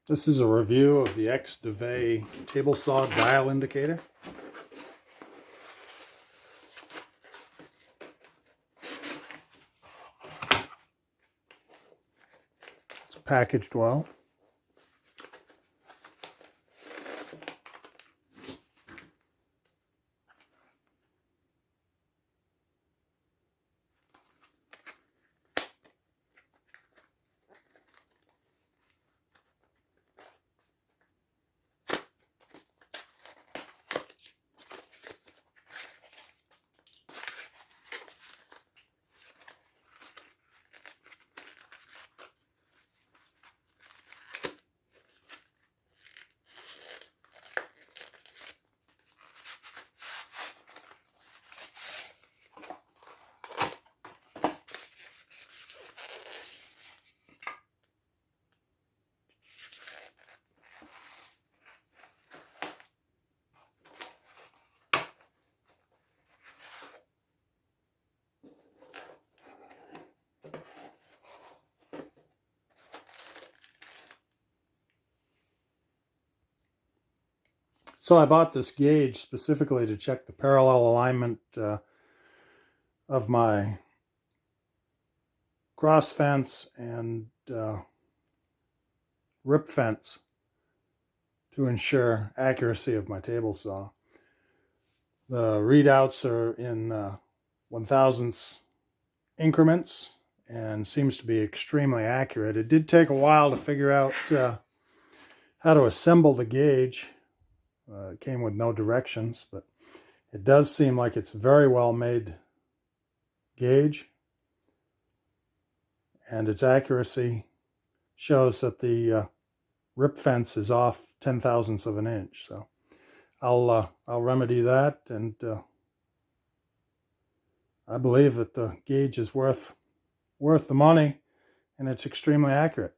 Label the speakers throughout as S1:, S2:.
S1: This is a review of the XDOVET table saw dial indicator. It's packaged well. So I bought this gauge specifically to check the parallel alignment of my cross fence and rip fence to ensure accuracy of my table saw. The readouts are in 1,000ths increments and seems to be extremely accurate. It did take a while to figure out how to assemble the gauge. It came with no directions, but it does seem like it's a very well made gauge, and its accuracy shows that the rip fence is off 0.010 of an inch. So I'll remedy that, and I believe that the gauge is worth the money, and it's extremely accurate.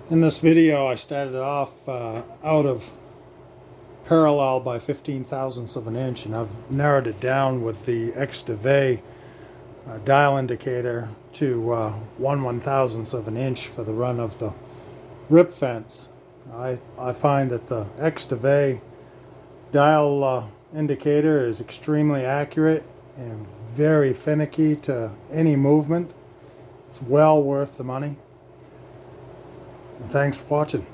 S1: In this video, I started off out of parallel by 0.15 of an inch, and I've narrowed it down with the XDOVET dial indicator to 1/1000th of an inch for the run of the rip fence. I find that the XDOVET dial indicator is extremely accurate and very finicky to any movement. It's well worth the money. And thanks for watching.